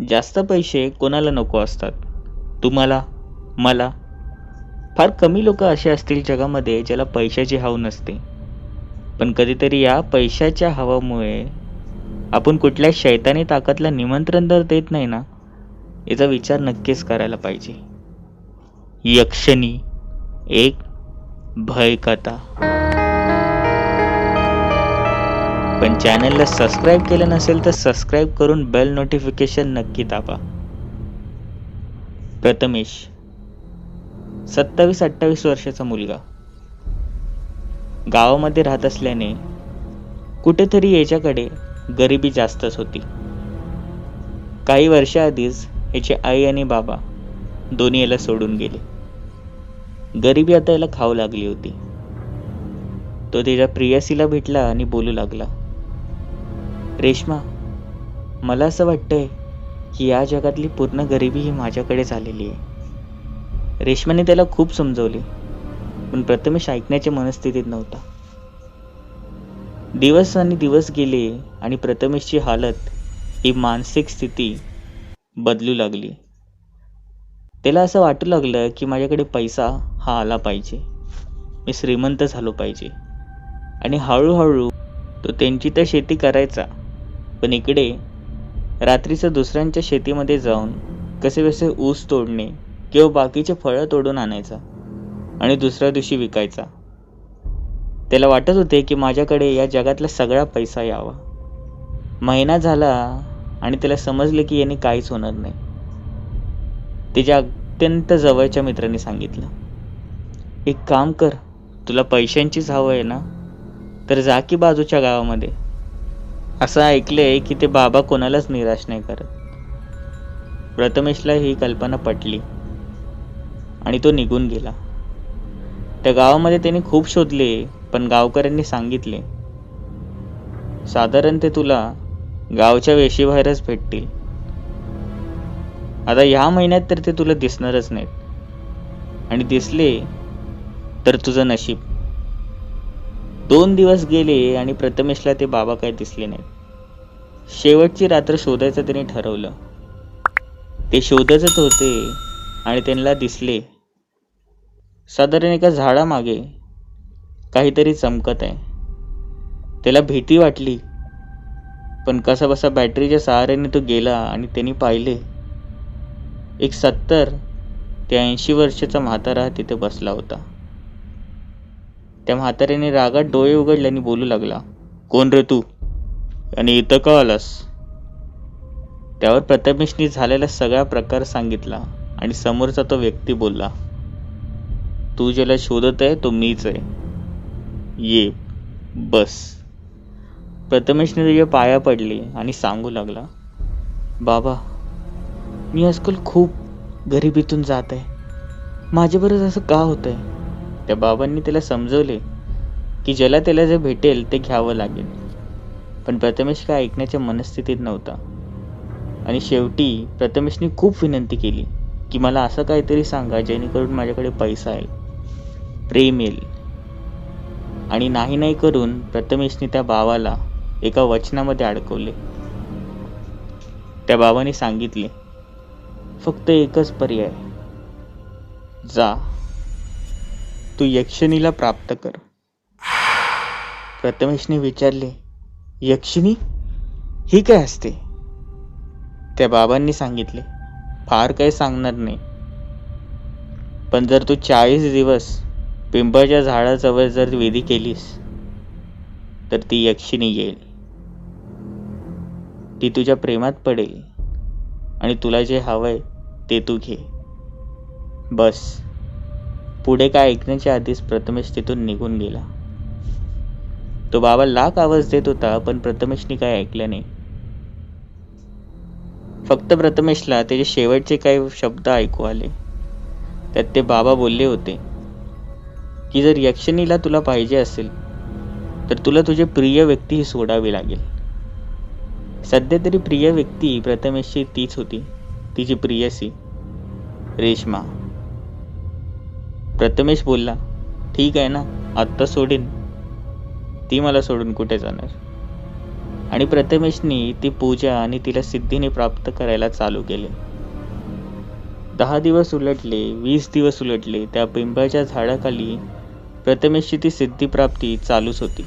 जास्त पैसे कोणाला नको असतात? तुम्हाला, मला. फार कमी लोक असे असतील जगामध्ये ज्याला पैशाची हाव नसते. पण कधीतरी या पैशाच्या हवामुळे आपण कुठल्या शैतानी ताकदला निमंत्रण तर देत नाही ना, याचा विचार नक्कीच करायला पाहिजे. यक्षिणी एक भयकथा. पण चॅनलला सबस्क्राईब केलं नसेल तर सबस्क्राईब करून बेल नोटिफिकेशन नक्की दाबा. प्रथमेश 27-28 वर्षाचा मुलगा, गावामध्ये राहत असल्याने कुठेतरी याच्याकडे गरिबी जास्तच होती. काही वर्षाआधीच याचे आई आणि बाबा दोन्ही याला सोडून गेले. गरिबी आता याला खाऊ लागली होती. तो त्याच्या प्रियसीला भेटला आणि बोलू लागला, रेश्मा, मला असं वाटतंय की या जगातली पूर्ण गरिबी ही माझ्याकडेच आलेली आहे. रेश्माने त्याला खूप समजवले, पण प्रथमेश ऐकण्याच्या मनस्थितीत नव्हता. दिवस आणि दिवस गेले आणि प्रथमेशची हालत ही मानसिक स्थिती बदलू लागली. त्याला असं वाटू लागलं की माझ्याकडे पैसा हा आला पाहिजे, मी श्रीमंत झालो पाहिजे. आणि हळूहळू तो त्यांची तर शेती करायचा, पण इकडे रात्रीचं दुसऱ्यांच्या शेतीमध्ये जाऊन कसे ऊस तोडणे किंवा बाकीचे फळं तोडून आणायचा आणि दुसऱ्या दिवशी विकायचा. त्याला वाटत होते की माझ्याकडे या जगातला सगळा पैसा यावा. महिना झाला आणि त्याला समजले की याने काहीच होणार नाही. त्याच्या अत्यंत जवळच्या मित्राने सांगितलं, एक काम कर, तुला पैशांचीच हवं आहे ना, तर जा की बाजूच्या गावामध्ये. असं ऐकलंय की ते बाबा कोणालाच निराश नाही करत. प्रथमेशला ही कल्पना पटली आणि तो निघून गेला. त्या गावामध्ये त्याने खूप शोधले, पण गावकऱ्यांनी सांगितले, साधारण ते तुला गावच्या वेशीबाहेरच भेटतील. आता ह्या महिन्यात तर ते तुला दिसणारच नाहीत, आणि दिसले तर तुझं नशीब. 2 दिवस गेले आणि प्रथमेशला ते बाबा काही दिसले नाहीत. शेवटची रात्र शोधायचं त्याने ठरवलं. ते शोधतच होते आणि त्यांना दिसले, साधारण एका झाडामागे काहीतरी चमकत आहे. त्याला भीती वाटली, पण कसा बसा बॅटरीच्या सहाऱ्याने तो गेला आणि त्यांनी पाहिले, एक 70 ते 80 वर्षाचा म्हातारा तिथे बसला होता. त्या म्हाताऱ्याने रागात डोळे उघडले आणि बोलू लागला, कोण रे तू, आणि इथं का आलास? त्यावर प्रथमेशने झालेला सगळा प्रकार सांगितला आणि समोरचा तो व्यक्ती बोलला, तू ज्याला शोधत आहे तो मीच आहे, ये बस. प्रथमेशने तुझ्या पाया पडले आणि सांगू लागला, बाबा, मी आजकाल खूप गरिबीतून जात आहे, माझ्याबरोबर असं का होतंय? त्या बाबांनी त्याला समजवले की ज्याला त्याला जे भेटेल ते घ्यावं लागेल. पण प्रथमेश काय ऐकण्याच्या मनस्थितीत नव्हता. आणि शेवटी प्रथमेशने खूप विनंती केली की मला असं काहीतरी सांगा जेणेकरून माझ्याकडे पैसा येईल, प्रेम येईल. आणि नाही करून प्रथमेशने त्या बाबाला एका वचनामध्ये अडकवले. त्या बाबाने सांगितले, फक्त एकच पर्याय, जा, तू यक्षिणीला प्राप्त कर. प्रथमेशने विचारले, यक्षिणी ही काय असते? त्या बाबांनी सांगितले, फार काही सांगणार नाही, पण जर तू 40 दिवस पिंपळाच्या झाडाजवळ जर विधी केलीस तर ती यक्षिणी येईल. ती तुझ्या प्रेमात पडेल आणि तुला जे हवंय ते तू घे. बस. पुढे काय ऐकण्याच्या आधीच प्रथमेश तिथून निघून गेला. तो बाबा लाख आवाज देत होता, पण प्रथमेशने काय ऐकलं नाही. फक्त प्रथमेशला त्याचे शेवटचे काही शब्द ऐकू आले. त्यात ते बाबा बोलले होते की जर यक्षिणीला तुला पाहिजे असेल तर तुला तुझे प्रिय व्यक्ती ही सोडावी लागेल. सध्या तरी प्रिय व्यक्ती प्रथमेशची तीच होती, तिची प्रियसी रेश्मा. प्रथमेश बोलला, ठीक आहे ना, आत्ता सोडीन, ती मला सोडून कुठे जाणार? आणि प्रथमेशनी ती पूजा आणि तिला सिद्धीने प्राप्त करायला चालू केले. 10 दिवस उलटले, 20 दिवस उलटले. त्या पिंपळाच्या झाडाखाली प्रथमेशची ती सिद्धिप्राप्ती चालूच होती.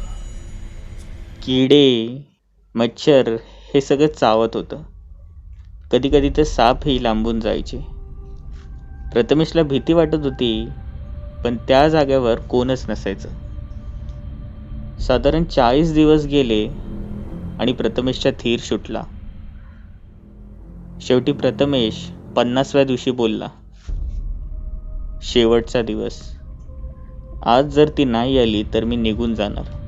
किडे, मच्छर हे सगळं चावत होतं. कधी कधी तर सापही लांबून जायचे. प्रथमेशला भीती वाटत होती, पण त्या जागेवर कोणच नसायचं. साधारण 40 दिवस गेले आणि प्रथमेशचा धीर सुटला. शेवटी प्रथमेश 50व्या दिवशी बोलला, शेवटचा दिवस. आज जर ती नाही आली तर मी निघून जाणार.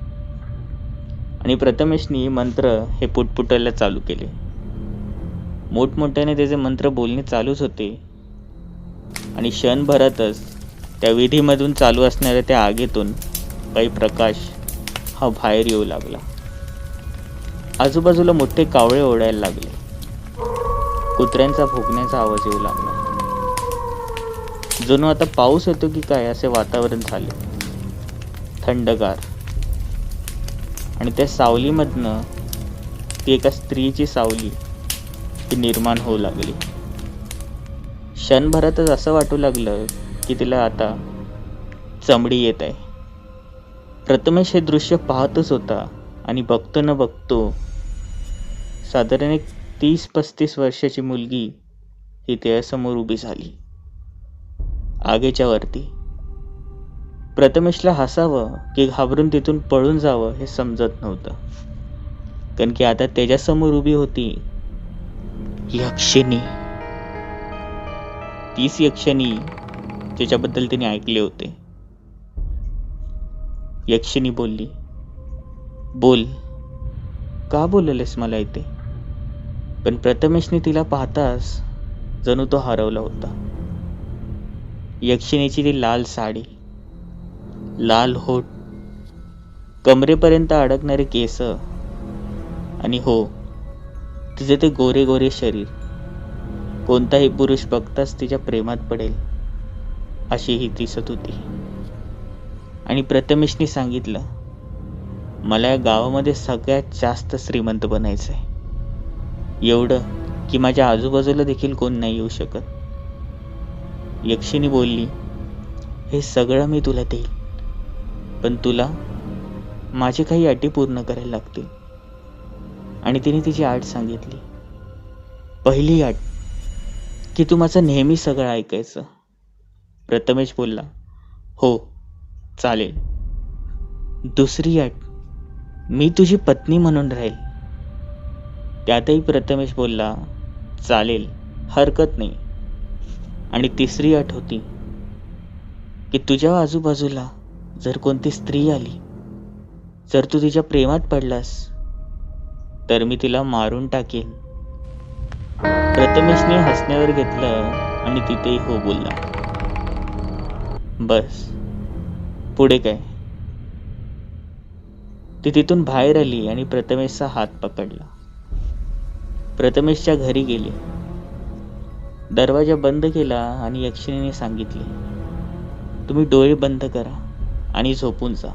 आणि प्रथमेशनी मंत्र हे पुटपुटायला चालू केले. मोठमोठ्याने त्याचे मंत्र बोलणे चालूच होते. आणि क्षणभरातच त्या विधीमधून चालू असणाऱ्या त्या आगीतून काही प्रकाश हा बाहेर येऊ लागला. आजूबाजूला मोठे कावळे ओढायला लागले. कुत्र्यांचा भोकण्याचा आवाज येऊ लागला. जणू आता पाऊस येतो की काय असे वातावरण झाले, थंडगार. आणि त्या सावलीमधनं ती एका स्त्रीची सावली ती निर्माण होऊ लागली. क्षणभरातच असं वाटू लागलं की तिला आता चमडी येत आहे. प्रथमेश हे दृश्य पाहतच होता आणि बघतो न बघतो साधारण एक 30-35 वर्षाची मुलगी ही त्यासमोर उभी झाली, आगीच्या वरती. प्रथमेशला हसावं की घाबरून तिथून पळून जावं हे समजत नव्हतं, कारण की आता त्याच्यासमोर उभी होती यक्षिणी. तीच यक्षिणी ज्याच्याबद्दल तिने ऐकले होते. यक्षिणी बोलली, बोल, का बोललेस मला इथे? पण प्रथमेशने तिला पाहताच जणू तो हरवला होता. यक्षिणीची ती लाल साडी, लाल होठ, कमरेपर्यंत अडकणारे केस, आणि हो, तिचे ते गोरे गोरे शरीर. कोणताही पुरुष बघताच तिच्या प्रेमात पडेल अशी ही दिसत होती. आणि प्रथमेशने सांगितलं, मला या गावामध्ये सगळ्यात जास्त श्रीमंत बनायचंय, एवढं की माझ्या आजूबाजूला देखील कोण नाही येऊ शकत. यक्षिणी बोलली, हे सगळं मी तुला देईल, पण तुला माझे काही अटी पूर्ण करायला लागतील. आणि तिने तिची अट सांगितली. पहिली अट की तू माझं नेहमी सगळं ऐकायचं. प्रथमेश बोलला, हो चालेल. दुसरी अट, मी तुझी पत्नी म्हणून राहील. त्यातही प्रथमेश बोलला, चालेल, हरकत नाही. आणि तिसरी अट होती की तुझ्या आजूबाजूला जर कोणती स्त्री आली, जर तू तिच्या प्रेमात पडलास, तर मी तिला मारून टाकेन. प्रथमेशने हसण्यावर घेतलं आणि तिथेही हो बोलला. बस, पुढे काय? ती तिथून बाहेर आली आणि प्रथमेशचा हात पकडला. प्रथमेशच्या घरी गेली. दरवाजा बंद केला आणि यक्षिणीने सांगितले, तुम्ही डोळे बंद करा आणि झोपून जा.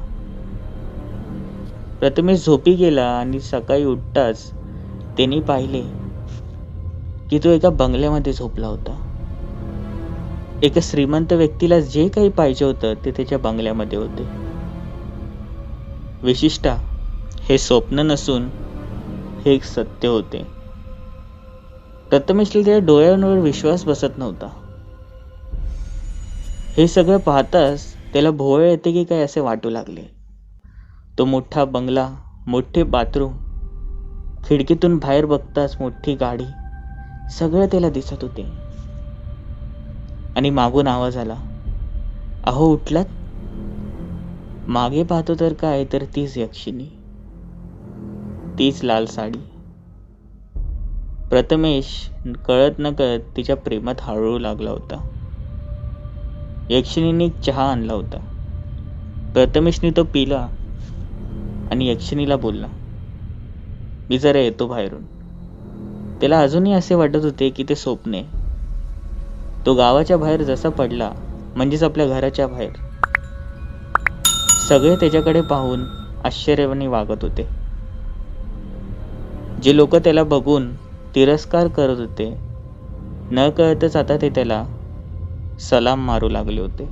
प्रथमेश झोपी गेला आणि सकाळी उठताच त्यांनी पाहिले की तो एका बंगल्यामध्ये झोपला होता. एका श्रीमंत व्यक्तीला जे काही पाहिजे होतं ते त्याच्या बंगल्यामध्ये होते. विशिष्ट हे स्वप्न नसून हे एक सत्य होते. प्रथमेशला त्या डोळ्यांवर विश्वास बसत नव्हता. हे सगळं पाहताच त्याला भोवळ येते की काय असे वाटू लागले. तो मोठा बंगला, मोठे बाथरूम, खिडकीतून बाहेर बघताच मोठी गाडी, सगळं त्याला दिसत होते. आणि मागून आवाज आला, अहो उठलात? मागे पाहतो तर काय, तर तीच यक्षिणी, तीच लाल साडी. प्रथमेश कळत न कळत तिच्या प्रेमात हळू लागला होता. यक्षिणीने चहा आणला होता. प्रथमेशने तो पिला आणि यक्षिणीला बोलला, मी जरा येतो बाहेरून. त्याला अजूनही असे वाटत होते की ते स्वप्ने. तो गावाच्या बाहेर जसा पडला, म्हणजेच आपल्या घराच्या बाहेर, सगळे त्याच्याकडे पाहून आश्चर्याने वागत होते. जे लोक त्याला बघून तिरस्कार करत होते, न कळतच आता ते त्याला सलाम मारू लागले होते.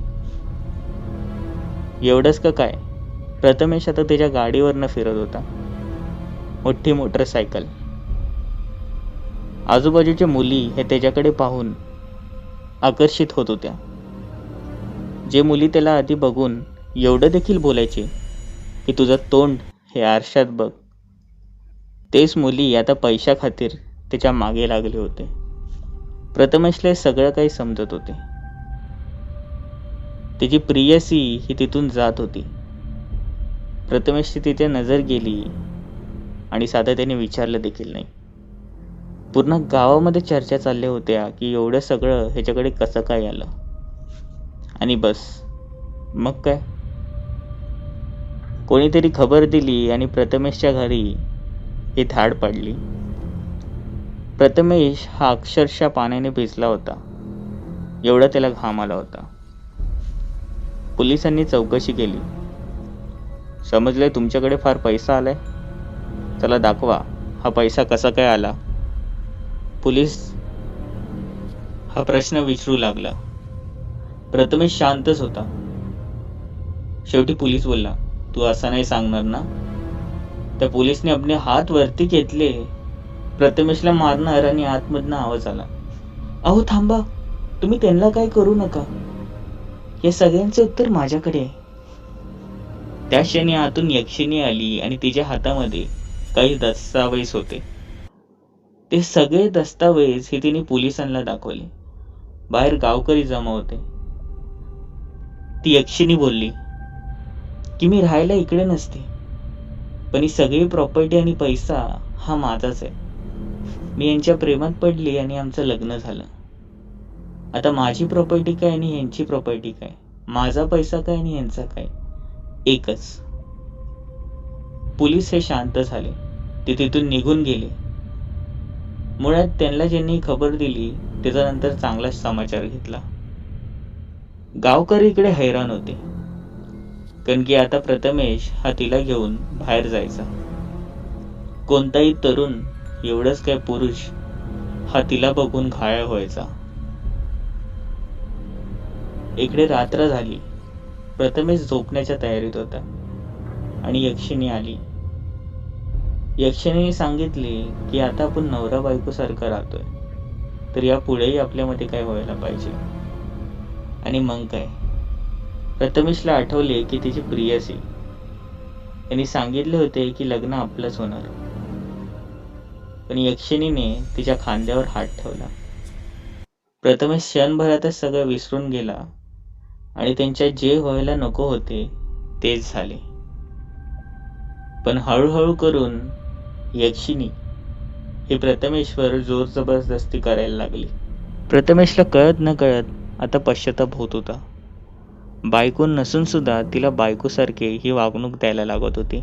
एवढंच का काय, प्रथमेश आता त्याच्या गाडीवरनं फिरत होता, मोठी मोटरसायकल. आजूबाजूच्या मुली हे त्याच्याकडे पाहून आकर्षित होत होत्या. जे मुली त्याला आधी बघून एवढं देखील बोलायचे की तुझं तोंड हे आरशात बघ, तेच मुली आता पैशा खातीर त्याच्या मागे लागले होते. प्रथमेशला सगळं काही समजत होते. त्याची प्रियसी ही तिथून जात होती. प्रथमेशची तिथे नजर गेली आणि साधं त्याने विचारलं देखील नाही. पूर्ण गावामध्ये चर्चा चालल्या होत्या की एवढं सगळं ह्याच्याकडे कसं काय आलं. आणि बस, मग काय, कोणीतरी खबर दिली आणि प्रथमेशच्या घरी ही धाड पडली. प्रथमेश हा अक्षरशः पाण्याने भिजला होता, एवढा त्याला घाम आला होता. पोलिसांनी चौकशी केली. समजलंय तुमच्याकडे फार पैसा आलाय, चला दाखवा हा पैसा कसा काय आला. पोलीस हा प्रश्न विचारू लागला. प्रथमेश शांतच होता. शेवटी पोलीस बोलला, तू असं नाही सांगणार ना. त्या पोलिसने आपले हात वरती घेतले. प्रथमेशला मारणार आणि आतमधनं आवाज आला, अहो थांबा, तुम्ही त्यांना काय करू नका, या सगळ्यांचे उत्तर माझ्याकडे आहे. त्या क्षणी आतून यक्षिणी आली आणि तिच्या हातामध्ये काही दस्तावेज होते. ते सगळे दस्तावेज हे तिने पोलिसांना दाखवले. बाहेर गावकरी जमा होते. ती यक्षिणी बोलली की मी राहायला इकडे नसते, पण ही सगळी प्रॉपर्टी आणि पैसा हा माझाच आहे. मी यांच्या प्रेमात पडली आणि आमचं लग्न झालं. आता माझी प्रॉपर्टी काय आणि यांची प्रॉपर्टी काय, माझा पैसा काय आणि यांचा काय, एकच. पोलीस हे शांत झाले. ते तिथून निघून गेले. मुळात त्यांना ज्यांनी खबर दिली त्याचा नंतर चांगलाच समाचार घेतला. गावकरी इकडे हैराण होते, कारण की आता प्रथमेश हा तिला घेऊन बाहेर जायचा. कोणताही तरुण, एवढंच काय पुरुष, हा तिला बघून घायाळ व्हायचा. इकडे रात्र झाली. प्रथमेश झोपण्याच्या तयारीत होता आणि यक्षिणी आली. यक्षिणीने सांगितले की आता आपण नवरा बायको सारखं राहतोय, तर या पुढेही आपल्यामध्ये काय व्हायला पाहिजे. आणि मग काय, प्रथमेशला आठवले की तिची प्रियसी यांनी सांगितले होते की लग्न आपलंच होणार. पण यक्षिणीने तिच्या खांद्यावर हात ठेवला. प्रथमेश क्षणभरातच सगळं विसरून गेला आणि त्यांच्या जे व्हायला नको होते तेच झाले. पण हळूहळू करून यक्षिणी हे प्रथमेशवर जोर जबरदस्ती करायला लागली. प्रथमेशला कळत न कळत आता पश्चाताप होत होता. बायको नसून सुद्धा तिला बायकोसारखे ही वागणूक द्यायला लागत होती.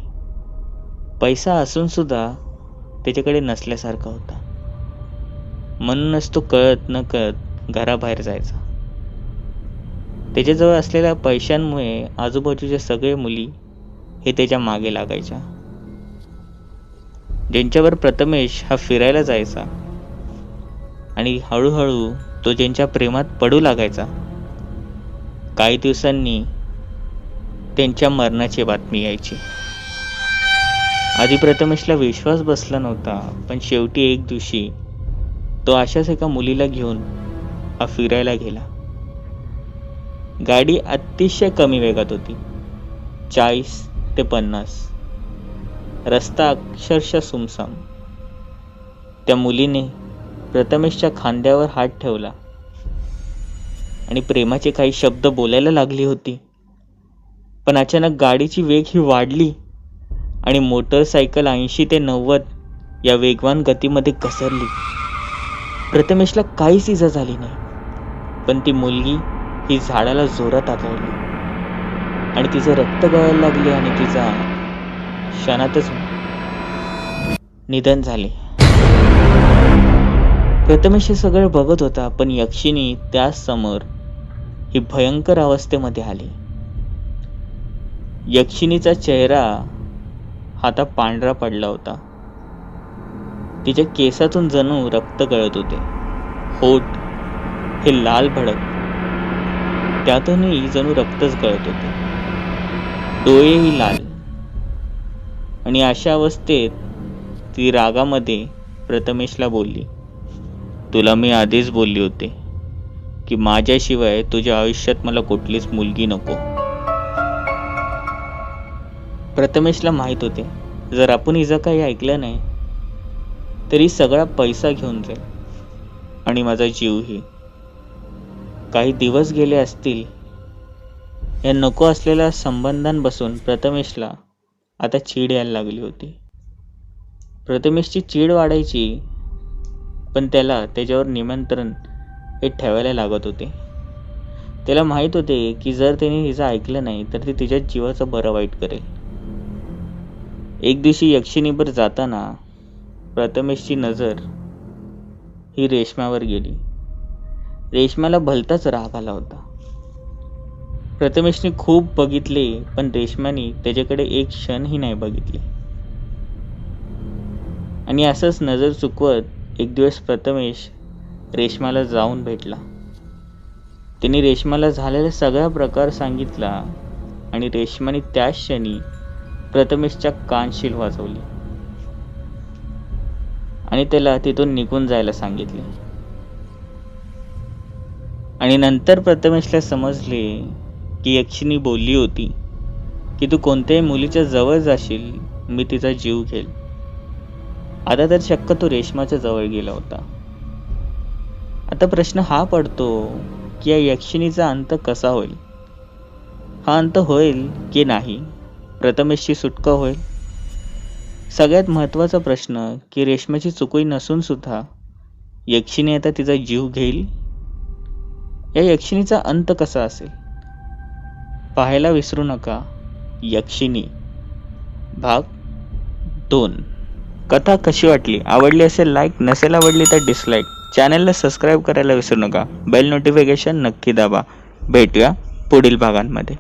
पैसा असून सुद्धा त्याच्याकडे नसल्यासारखा होता. म्हणूनच तो कळत न कळत घराबाहेर जायचा. त्याच्याजवळ असलेल्या पैशांमुळे आजूबाजूच्या सगळे मुली हे त्याच्या मागे लागायच्या. ज्यांच्यावर प्रथमेश हा फिरायला जायचा आणि हळूहळू तो ज्यांच्या प्रेमात पडू लागायचा, काही दिवसांनी त्यांच्या मरणाची बातमी यायची. आधी प्रथमेशला विश्वास बसला नव्हता, पण शेवटी एक दिवशी तो अशाच एका मुलीला घेऊन हा फिरायला गेला. गाडी अतिशय कमी वेगात होती, 40 ते 50. रस्ता अक्षरशः सुमसाम. त्या मुलीने प्रथमेशच्या खांद्यावर हात ठेवला आणि प्रेमाचे काही शब्द बोलायला लागली होती. पण अचानक गाडीची वेग ही वाढली आणि मोटरसायकल 80 ते 90 या वेगवान गतीमध्ये घसरली. प्रथमेशला काहीच इजा झाली नाही, पण ती मुलगी ही झाडाला जोरात आदळली आणि तिचे रक्त गळायला लागले आणि तिचा क्षणातच निधन झाले. प्रथमेश हे सगळं बघत होता, पण यक्षिणी त्याच समोर ही भयंकर अवस्थेमध्ये आली. यक्षिणीचा चेहरा आता पांढरा पडला होता. तिच्या केसातून जणू रक्त गळत होते. होठ हे लाल भडक, त्यातूनही जणू रक्तच गळत होते. डोळेही लाल. आणि अशा अवस्थेत ती रागामध्ये प्रथमेशला बोलली, तुला मी आधीच बोलली होते की माझ्याशिवाय तुझ्या आयुष्यात मला कुठलीच मुलगी नको. प्रथमेशला माहित होते, जर आपण हिचं काही ऐकलं नाही तरी सगळा पैसा घेऊन जाईल आणि माझा जीवही. काही दिवस गेले असतील. या नको असलेल्या संबंधांपासून प्रथमेशला आता चीड यायला लागली होती. प्रथमेशची चीड वाढायची, पण त्याला त्याच्यावर निमंत्रण हे ठेवायला लागत होते. त्याला माहित होते की जर त्याने तिचं ऐकलं नाही तर ती तिच्या जीवाचं बरं वाईट करेल. एक दिवशी यक्षिणीवर जाताना प्रथमेशची नजर ही रेशमावर गेली. रेशमाला भलताच राग आला होता. प्रथमेशने खूप बघितले, पण रेशमाने त्याच्याकडे एक क्षणही नाही बघितले. आणि असंच नजर चुकवत एक दिवस प्रथमेश रेशमाला जाऊन भेटला. तिने रेशमाला झालेला सगळा प्रकार सांगितला आणि रेशमाने त्याच क्षणी प्रथमेशच्या कानशील वाजवली आणि त्याला तिथून निघून जायला सांगितले. आणि नंतर प्रथमेशला समजले की यक्षिणी बोलली होती की तू कोणत्याही मुलीच्या जवळ जाशील मी तिचा जीव घेईल. आता तर शक्यतो रेशमाच्या जवळ गेला होता. आता प्रश्न हा पडतो की या यक्षिणीचा अंत कसा होईल. हा अंत होईल की नाही, प्रथमेशची सुटका होईल. सगळ्यात महत्त्वाचा प्रश्न की रेशमाची चुकी नसून सुद्धा यक्षिणी आता तिचा जीव घेईल. या यक्षिणीचा अंत कसा असेल पाहायला विसरू नका. यक्षिणी भाग 2. कथा कशी वाटली? आवडली असेल लाईक, नसेल आवडली तर डिसलाईक. चॅनलला सबस्क्राईब करायला विसरू नका. बेल नोटिफिकेशन नक्की दाबा. भेटूया पुढील भागांमध्ये.